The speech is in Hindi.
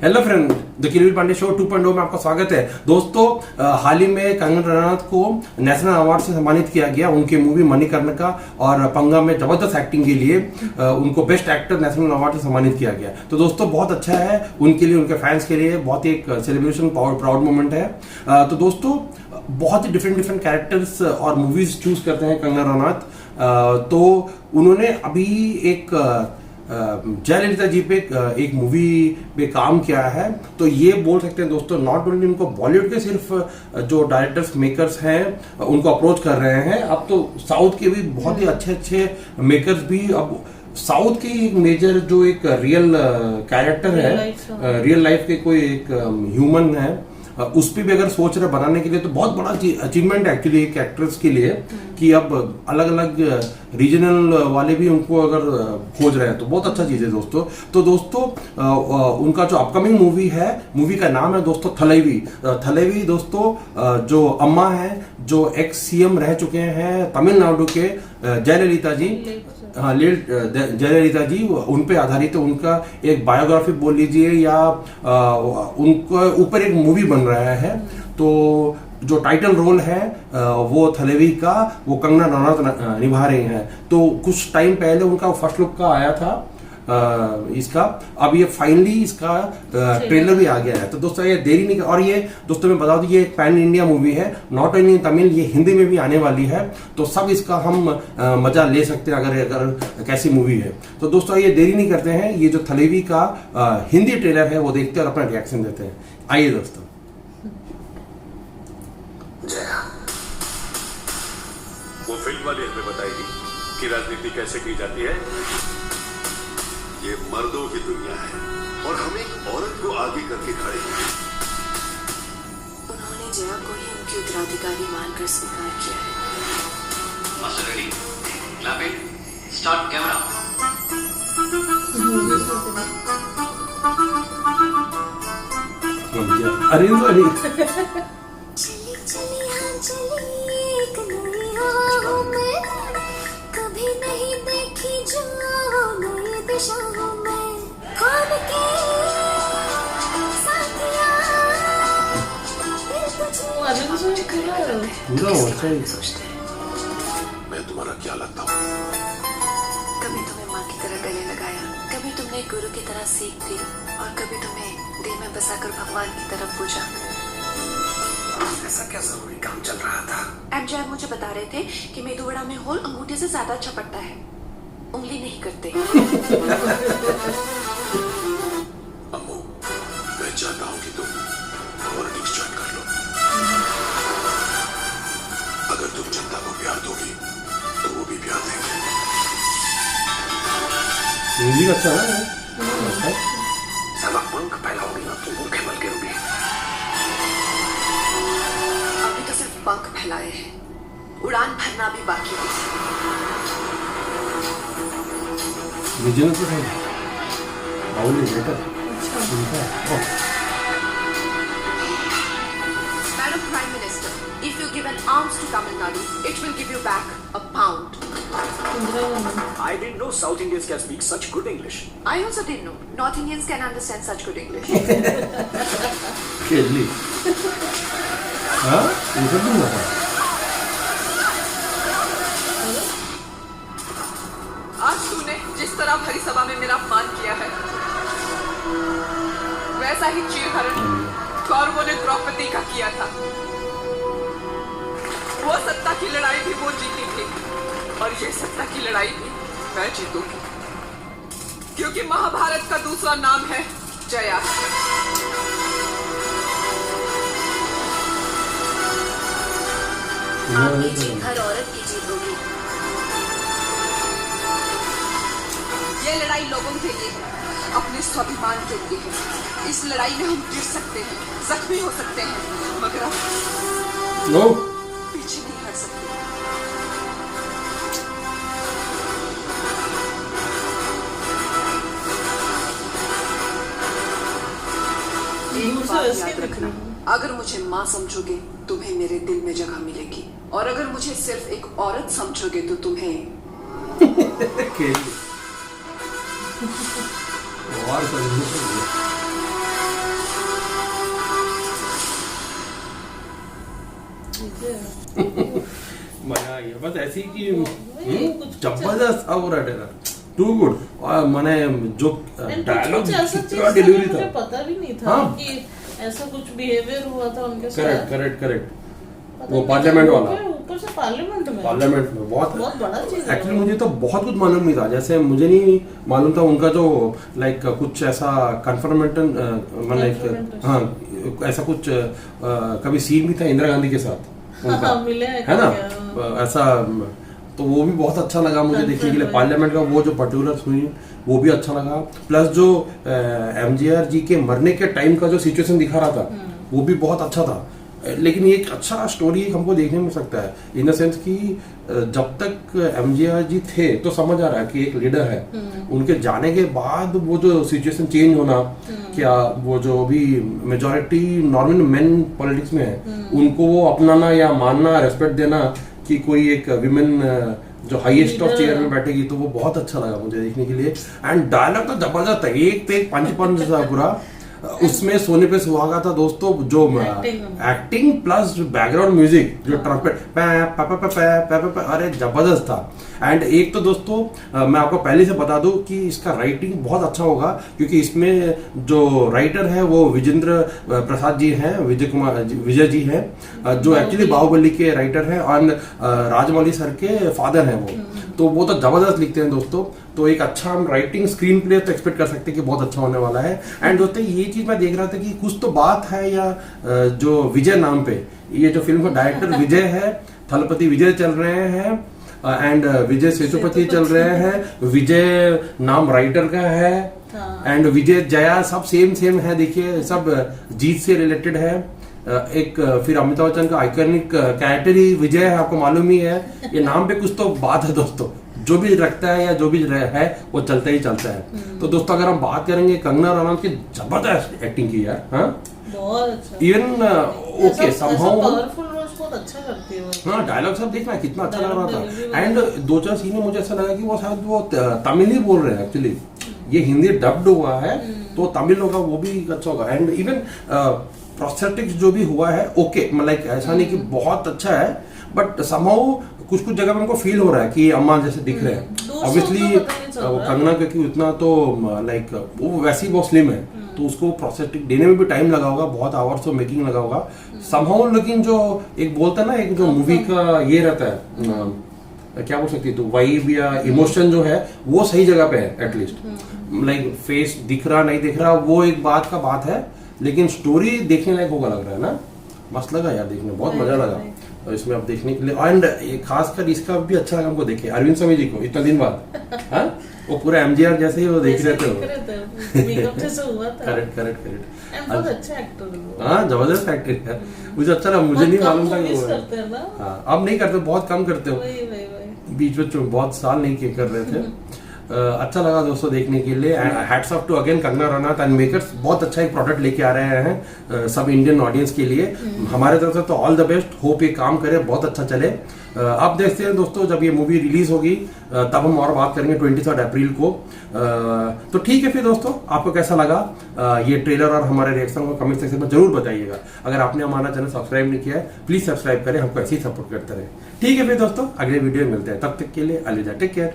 Hello friend, the Kilbil Pandey show 2.0 में आपका स्वागत है। दोस्तों, हाल ही में कंगना रनौत को नेशनल अवार्ड से सम्मानित किया गया उनके मूवी मणिकर्णिका और पंगा में जबरदस्त एक्टिंग के लिए उनको बेस्ट एक्टर नेशनल अवार्ड से सम्मानित किया गया। तो दोस्तों, बहुत अच्छा है उनके लिए, उनके फैंस के लिए बहुत ही एक सेलिब्रेशन प्राउड मोमेंट है। तो दोस्तों, बहुत ही डिफरेंट कैरेक्टर्स और मूवीज चूज करते हैं कंगना रनौत। तो उन्होंने अभी एक जयललिता जी पे एक मूवी पे काम किया है। तो ये बोल सकते हैं दोस्तों, नॉट ओनली उनको बॉलीवुड के सिर्फ जो डायरेक्टर्स मेकर्स हैं उनको अप्रोच कर रहे हैं, अब तो साउथ के भी बहुत ही अच्छे मेकर्स भी अब साउथ की एक मेजर जो एक रियल कैरेक्टर है, रियल लाइफ के कोई एक ह्यूमन है, उस पर भी अगर सोच रहे बनाने के लिए, तो बहुत बड़ा अचीवमेंट है एक्चुअली एक एक्ट्रेस के लिए कि अब अलग अलग रीजनल वाले भी उनको अगर खोज रहे हैं, तो बहुत अच्छा चीज है दोस्तों। तो दोस्तों, उनका जो अपकमिंग मूवी है, मूवी का नाम है दोस्तों थलेवी। दोस्तों, जो अम्मा है, जो एक्स सीएम रह चुके हैं तमिलनाडु के जयललिता जी, हाँ जयललिता जी, उन पे आधारित उनका एक बायोग्राफी बोल लीजिए या उनके ऊपर एक मूवी बन रहा है। तो जो टाइटल रोल है वो थलेवी का, वो कंगना रनौत निभा रही हैं। तो कुछ टाइम पहले उनका फर्स्ट लुक का आया था इसका, अब ये फाइनली इसका ट्रेलर भी आ गया है। तो दोस्तों, ये देरी नहीं, और ये दोस्तों मैं बता दूं, ये एक पैन इंडिया मूवी है, नॉट ओनली तमिल, ये हिंदी में भी आने वाली है। तो सब इसका हम मजा ले सकते हैं अगर कैसी मूवी है। तो दोस्तों, ये देरी नहीं करते हैं, ये जो थलेवी का हिंदी ट्रेलर है वो देखते हैं और अपना रिएक्शन देते हैं। आइए दोस्तों। वो फिल्म वाली हमें बताएगी कि राजनीति कैसे की जाती है। ये मर्दों की दुनिया है और हम एक औरत को आगे करके खड़े हैं। उन्होंने जया को ही उनकी उत्तराधिकारी मानकर स्वीकार किया है। Master ready, clap it, start camera. अरे चली चली हाँ चली एक नई राहों में, कभी नहीं देखी जो नई दिशाओं में, कौन के साथिया पूरा होता है। सोचते हैं मैं तुम्हारा क्या लगता हूँ? कभी तुम्हें माँ की तरह गले लगाया, कभी तुमने गुरु की तरह सीख दी, और कभी तुम्हें दिल में बसाकर भगवान की तरफ पूछा। ऐसा क्या जरूरी काम चल रहा था? एमजे मुझे बता रहे थे कि मेदू वड़ा में होल अंगूठे से ज्यादा अच्छा पड़ता है, उंगली नहीं करते। अम्मू, मैं चाहता हूँ कि तुम पॉलिटिक्स ज्वाइन कर लो। अगर तुम जनता को प्यार दोगी तो वो भी प्यार देंगे। म्यूजिक अच्छा है। साला पंख फैलाओगी ना तुम भूखे मर गिरोगे। अभी तो सिर्फ पंख फैलाए हैं, उड़ान भरना भी बाकी है। रीजनल तो है, bowl is better. Madam Prime Minister, if you give an alms to Tamil Nadu, it will give you back a pound. I didn't know South Indians can speak such good English. I also didn't know North Indians can understand such good English. केली हाँ, ये सब नहीं होता। आज तूने जिस तरह भरी सभा में मेरा अपमान किया है, वैसा ही चीरहरण कौरवों ने द्रौपदी का किया था। वो सत्ता की लड़ाई भी वो जीती थी, और ये सत्ता की लड़ाई भी मैं जीतूंगी, क्योंकि महाभारत का दूसरा नाम है जया। आपकी जीत हर औरत की जीत होगी। ये लड़ाई लोगों के लिए है, अपने स्वाभिमान के लिए है। इस लड़ाई में हम गिर सकते हैं, जख्मी हो सकते हैं, मगर हम पीछे नहीं हट सकते। एक बात याद रखना, अगर मुझे माँ समझोगे तुम्हें मेरे दिल में जगह मिलेगी, और अगर मुझे सिर्फ एक औरत समझोगे तो तुम्हें और मजा आई है बस ऐसी कि कुछ जबरदस्त था पूरा ट्रेलर, टू गुड। और मैंने जो डायलॉग डिलीवरी डिलीवरी मुझे था, पता भी नहीं था हाँ। कि ऐसा कुछ बिहेवियर हुआ था उनके साथ। Correct correct correct. पता वो नहीं, पार्लियामेंट वाला, ऊपर से पार्लियामेंट में बहुत बड़ा चीज है। एक्चुअली मुझे तो बहुत कुछ मालूम नहीं था, जैसे मुझे नहीं मालूम था उनका जो लाइक कुछ ऐसा कन्फर्मेंटन मतलब हाँ ऐसा कुछ कभी सीन भी था इंदिरा गांधी के साथ उनका, हाँ, मिले है ना ऐसा, तो वो भी बहुत अच्छा लगा मुझे देखने के लिए। पार्लियामेंट का वो जो पर्टिकुलर सीन वो भी अच्छा लगा, प्लस जो एमजीआर जी के मरने के टाइम का जो सिचुएशन दिखा रहा था वो भी बहुत अच्छा था। लेकिन ये एक अच्छा स्टोरी हमको देखने मिल सकता है इन द सेंस कि जब तक एमजीआर जी थे तो समझ आ रहा है कि एक लीडर है, उनके जाने के बाद वो जो सिचुएशन चेंज होना, क्या वो जो भी मेजॉरिटी नॉर्मल मेन पॉलिटिक्स में है उनको वो अपनाना या मानना, रेस्पेक्ट देना कि कोई एक विमेन जो हाईएस्ट ऑफ चेयर में बैठेगी, तो वो बहुत अच्छा लगा मुझे देखने के लिए। एंड डायलॉग तो जबरदस्त है, एक पे एक पंच था पूरा उसमें। सोने पे सुहागा था दोस्तों, जो एक्टिंग प्लस बैकग्राउंड म्यूजिक जो ट्रम्पेट अरे जबरदस्त था। एंड एक तो दोस्तों मैं आपको पहले से बता दूं कि इसका राइटिंग बहुत अच्छा होगा, क्योंकि इसमें जो राइटर है वो विजेंद्र प्रसाद जी हैं, विजय जी हैं, जो एक्चुअली बाहुबली के राइटर हैं और राजमौली सर के फादर हैं वो तो जबरदस्त लिखते हैं दोस्तों। तो एक अच्छा हम राइटिंग स्क्रीन प्ले तो एक्सपेक्ट कर सकते हैं कि बहुत अच्छा होने वाला है। एंड दोस्तों ये चीज मैं देख रहा था कि कुछ तो बात है या जो विजय नाम पे ये जो फिल्म का डायरेक्टर विजय है, थलपति विजय चल रहे हैं एंड विजय सेतुपति चल रहे हैं, विजय नाम राइटर का है एंड विजय जया सब सेम है। देखिए सब जीत से रिलेटेड है। एक फिर अमिताभ बच्चन का आइकॉनिक कैरेक्टर ही विजय है, आपको मालूम ही है। ये नाम पे कुछ तो बात है दोस्तों, जो भी रखता है या जो भी है वो चलता ही चलता है। तो दोस्तों अगर हम बात करेंगे कंगना रनौत की जबरदस्त एक्टिंग की यार, हाँ बहुत अच्छा, even okay somehow powerful role बहुत अच्छा करती है वो। हाँ डायलॉग सब देखना कितना अच्छा लग रहा था। एंड दो चार सीन में मुझे ऐसा लगा कि वो शायद वो तमिल ही बोल रहे हैं, एक्चुअली ये हिंदी डब्ड हुआ है तो तमिल होगा, वो भी अच्छा होगा। एंड इवन प्रोस्थेटिक्स जो भी हुआ है ओके, मतलब ऐसा नहीं कि बहुत अच्छा है, बट समहाउ कुछ जगह में हमको फील हो रहा है कि अम्मा जैसे दिख रहे हैं। ऑब्वियसली कंगना क्योंकि उतना तो लाइक वो वैसी बहुत स्लिम है, तो उसको प्रोस्थेटिक देने में भी टाइम लगा होगा, बहुत आवर्स ऑफ मेकिंग लगा होगा समहाउ। लेकिन जो एक बोलता है ना, एक जो मूवी का ये रहता है क्या बोल सकती है, तो वाइब या इमोशन जो है वो सही जगह पे है एटलीस्ट। लाइक फेस दिख रहा नहीं दिख रहा वो एक बात का बात है, लेकिन स्टोरी देखने लायक होगा लग रहा है ना। मस्त लगा यार देखने, बहुत मजा लगा इसमें अब देखने के लिए। एंड खासकर इसका भी अच्छा लगा हमको देखे अरविंद स्वामी जी को इतना दिन बाद, हाँ वो पूरा एमजीआर जैसे ही वो देख रहे थे, करेक्ट बहुत अच्छा एक्टर है। हाँ जबरदस्त एक्टर है, मुझे अच्छा लगा, मुझे नहीं मालूम था कि वो हाँ अब नहीं करते, बहुत कम करते हो, बीच में बहुत साल नहीं कर रहे थे। अच्छा लगा दोस्तों देखने के लिए। Hats off to again Kangana Ranaut and makers, बहुत अच्छा एक प्रोडक्ट लेके आ रहे हैं सब इंडियन ऑडियंस के लिए। हमारे तरफ से तो ऑल द बेस्ट, होप ये काम करे, बहुत अच्छा चले। अब देखते हैं दोस्तों जब ये मूवी रिलीज होगी तब हम और बात करेंगे 23 अप्रैल को। तो ठीक है फिर दोस्तों, आपको कैसा लगा ये ट्रेलर और हमारे रिएक्शन को कमेंट सेक्शन में जरूर बताइएगा। अगर आपने हमारा चैनल सब्सक्राइब नहीं किया है प्लीज सब्सक्राइब करें, हमको ऐसे ही सपोर्ट करते रहे। ठीक है फिर दोस्तों, अगले वीडियो में मिलते हैं, तब तक के लिए अलविदा, टेक केयर।